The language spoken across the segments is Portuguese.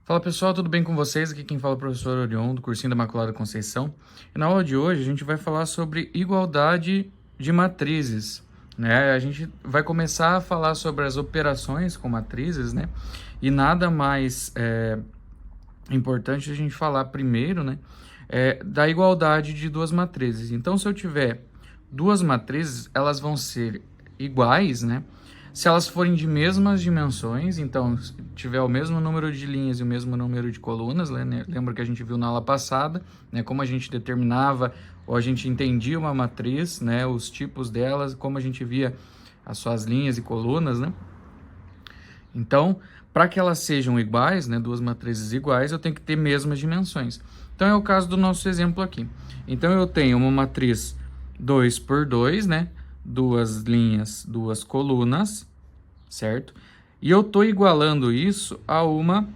Fala pessoal, tudo bem com vocês? Aqui quem fala é o professor Orion, do cursinho da Imaculada Conceição. E na aula de hoje a gente vai falar sobre igualdade de matrizes, né? A gente vai começar a falar sobre as operações com matrizes, né? E nada mais importante a gente falar primeiro, né? Da igualdade de duas matrizes. Então, se eu tiver duas matrizes, elas vão ser iguais, né? Se elas forem de mesmas dimensões, então, se tiver o mesmo número de linhas e o mesmo número de colunas, né? Lembra que a gente viu na aula passada, né? Como a gente determinava ou a gente entendia uma matriz, né? Os tipos delas, como a gente via as suas linhas e colunas, né? Então, para que elas sejam iguais, né, duas matrizes iguais, eu tenho que ter mesmas dimensões. Então, é o caso do nosso exemplo aqui. Então, eu tenho uma matriz 2 por 2, né, duas linhas, duas colunas, certo? E eu estou igualando isso a uma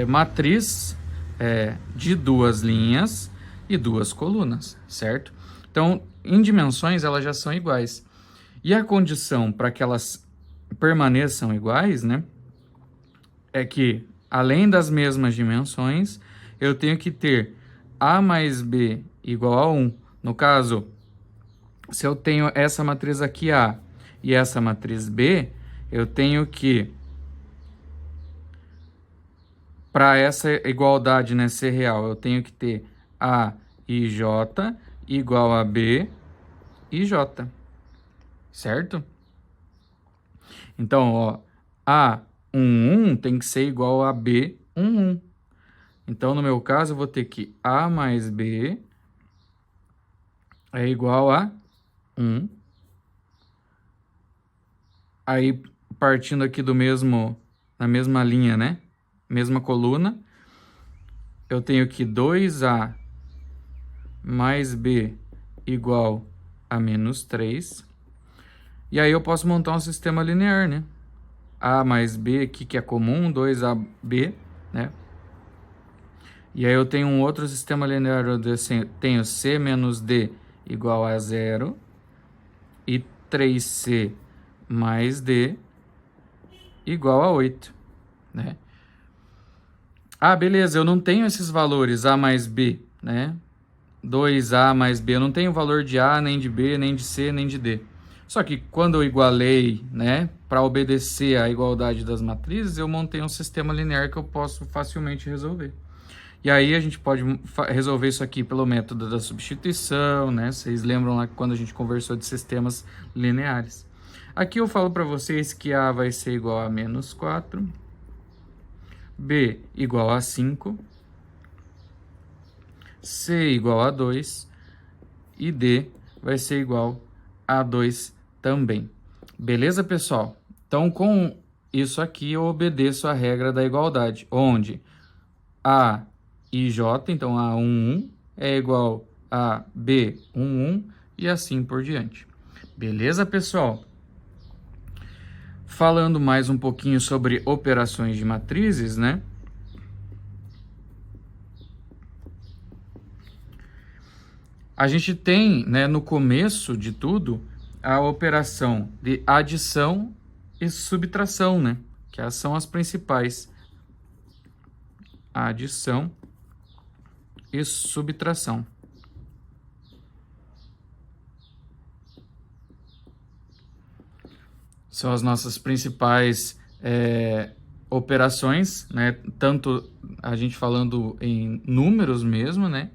matriz de duas linhas e duas colunas, certo? Então, em dimensões, elas já são iguais. E a condição para que elas permaneçam iguais, né, é que, além das mesmas dimensões, eu tenho que ter A mais B igual a 1. No caso, se eu tenho essa matriz aqui A e essa matriz B, eu tenho que, para essa igualdade, né, ser real, eu tenho que ter A e J igual a B e J, certo? Então, ó, A11 tem que ser igual a B11. Então, no meu caso, eu vou ter que A mais B é igual a 1. Aí, partindo aqui da mesma linha, né? Mesma coluna, eu tenho que 2A mais B igual a menos 3. E aí eu posso montar um sistema linear, né? A mais B aqui, que é comum, 2AB, né? E aí eu tenho um outro sistema linear onde eu tenho C menos D igual a 0 e 3C mais D igual a 8, né? Ah, beleza, eu não tenho esses valores A mais B, né? 2A mais B, eu não tenho valor de A, nem de B, nem de C, nem de D. Só que quando eu igualei, né, para obedecer à igualdade das matrizes, eu montei um sistema linear que eu posso facilmente resolver. E aí a gente pode resolver isso aqui pelo método da substituição, né? Vocês lembram lá quando a gente conversou de sistemas lineares. Aqui eu falo para vocês que A vai ser igual a menos 4, B igual a 5, C igual a 2 e D vai ser igual a 2 também. Beleza, pessoal? Então, com isso aqui, eu obedeço a regra da igualdade, onde A e J, então A11, é igual a B11 e assim por diante. Beleza, pessoal? Falando mais um pouquinho sobre operações de matrizes, né? A gente tem, né, no começo de tudo, a operação de adição e subtração, né? Que são as principais. Adição e subtração. São as nossas principais operações, né? Tanto a gente falando em números mesmo, né?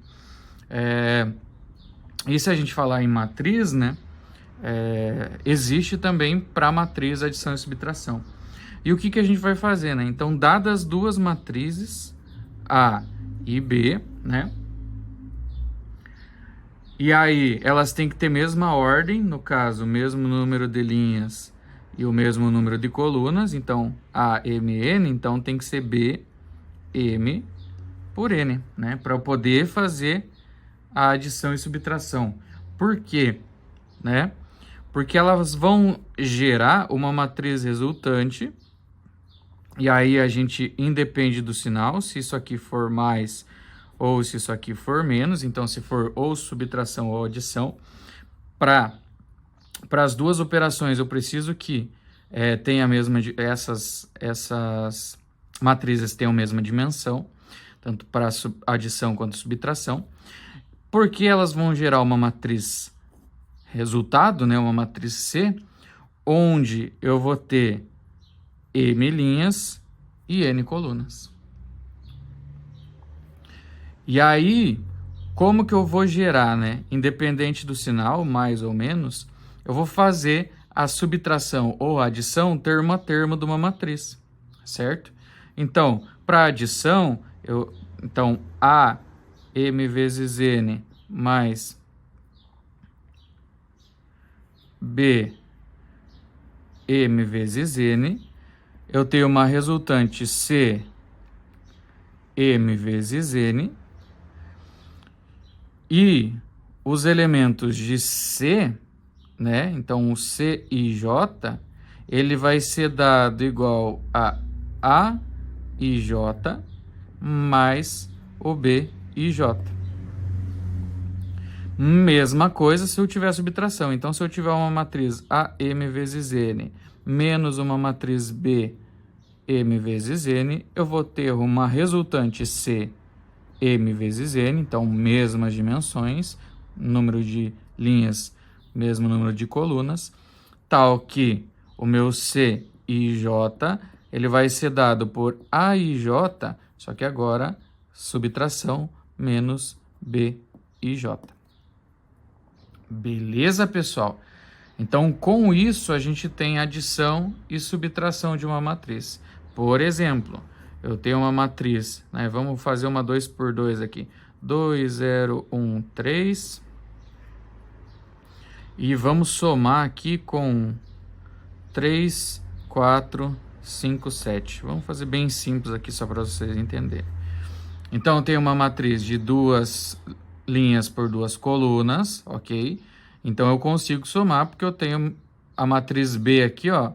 E se a gente falar em matriz, né? Existe também para matriz adição e subtração. E o que a gente vai fazer, né? Então, dadas duas matrizes, A e B, né? E aí, elas têm que ter mesma ordem, no caso, o mesmo número de linhas e o mesmo número de colunas. Então, A, M, N, então tem que ser B, M por N, né? Para eu poder fazer a adição e subtração. Por quê? Né? Porque elas vão gerar uma matriz resultante, e aí a gente independe do sinal, se isso aqui for mais ou se isso aqui for menos, então se for ou subtração ou adição, para as duas operações eu preciso que tenha a mesma, matrizes tenham a mesma dimensão, tanto para adição quanto subtração, porque elas vão gerar uma matriz resultado, né, uma matriz C, onde eu vou ter M linhas e N colunas. E aí, como que eu vou gerar, né, independente do sinal, mais ou menos, eu vou fazer a subtração ou a adição termo a termo de uma matriz, certo? Então, para adição, então, A M vezes N mais B M vezes N, eu tenho uma resultante C M vezes N, e os elementos de C, né? Então, o C e J, ele vai ser dado igual a e J mais o B e J. Mesma coisa se eu tiver subtração. Então, se eu tiver uma matriz AM vezes N menos uma matriz B M vezes N, eu vou ter uma resultante C M vezes N, então mesmas dimensões, número de linhas, mesmo número de colunas, tal que o meu C e J, ele vai ser dado por A e J, só que agora subtração menos B e J. Beleza, pessoal? Então, com isso, a gente tem adição e subtração de uma matriz. Por exemplo, eu tenho uma matriz, né? Vamos fazer uma 2 por 2 aqui. 2, 0, 1, 3. E vamos somar aqui com 3, 4, 5, 7. Vamos fazer bem simples aqui só para vocês entenderem. Então, eu tenho uma matriz de 2 linhas por 2 colunas, ok? Então, eu consigo somar porque eu tenho a matriz B aqui, ó,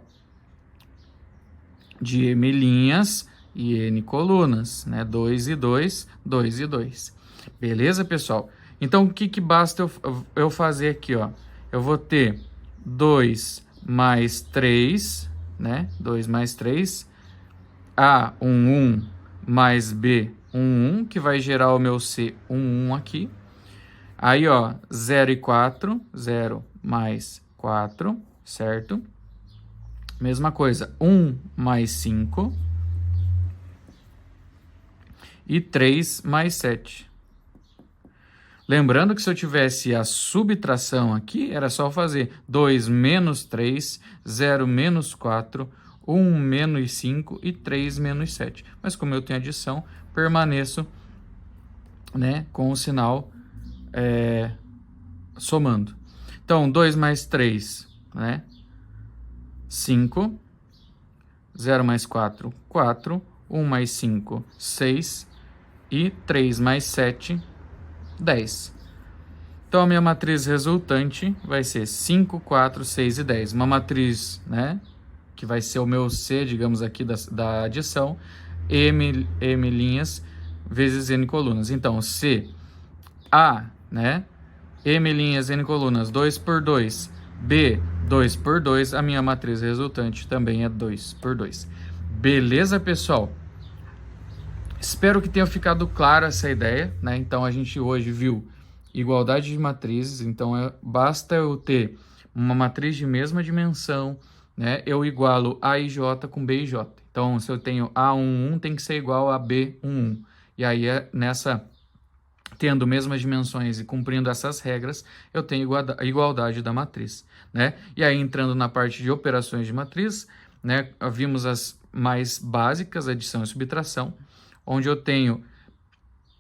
de M linhas e N colunas, né? 2 e 2, 2 e 2. Beleza, pessoal? Então, o que basta eu fazer aqui, ó? Eu vou ter 2 mais 3, né? 2 mais 3, A, 1 mais B, 1, que vai gerar o meu C, 1 aqui. Aí, ó, 0 e 4, 0 mais 4, certo? Mesma coisa, 1 mais 5 e 3 mais 7. Lembrando que se eu tivesse a subtração aqui, era só fazer 2 menos 3, 0 menos 4, 1 menos 5 e 3 menos 7. Mas como eu tenho adição, permaneço, né, com o sinal somando. Então, 2 mais 3, né? 5. 0 mais 4, 4. 1 mais 5, 6. E 3 mais 7, 10. Então, a minha matriz resultante vai ser 5, 4, 6 e 10. Uma matriz, né? Que vai ser o meu C, digamos aqui, da adição. M linhas vezes N colunas. Então, C, A, né? M linhas, N colunas, 2 por 2. B, 2 por 2. A minha matriz resultante também é 2 por 2. Beleza, pessoal? Espero que tenha ficado clara essa ideia, né? Então, a gente hoje viu igualdade de matrizes. Então, basta eu ter uma matriz de mesma dimensão, né? Eu igualo A e J com B e J. Então, se eu tenho A11, tem que ser igual a B11. E aí, tendo mesmas dimensões e cumprindo essas regras, eu tenho igualdade da matriz, né? E aí, entrando na parte de operações de matriz, né? Vimos as mais básicas, adição e subtração, onde eu tenho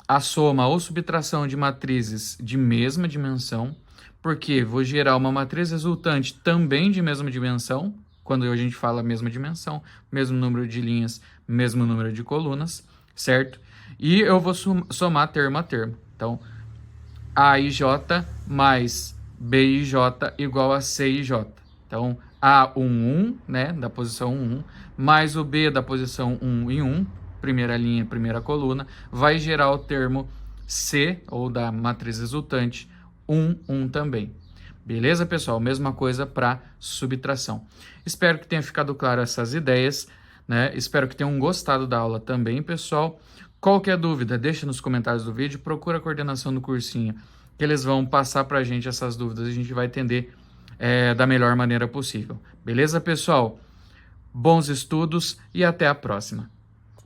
a soma ou subtração de matrizes de mesma dimensão, porque vou gerar uma matriz resultante também de mesma dimensão, quando a gente fala mesma dimensão, mesmo número de linhas, mesmo número de colunas, certo? E eu vou somar termo a termo. Então, A e J mais B e J igual a C e J. Então, A11, né, da posição 1, mais o B da posição 1 e 1, primeira linha, primeira coluna, vai gerar o termo C, ou da matriz resultante, 1, 1 também. Beleza, pessoal? Mesma coisa para subtração. Espero que tenha ficado claro essas ideias, né? Espero que tenham gostado da aula também, pessoal. Qualquer dúvida, deixa nos comentários do vídeo, procura a coordenação do cursinho, que eles vão passar para a gente essas dúvidas, a gente vai entender da melhor maneira possível. Beleza, pessoal? Bons estudos e até a próxima.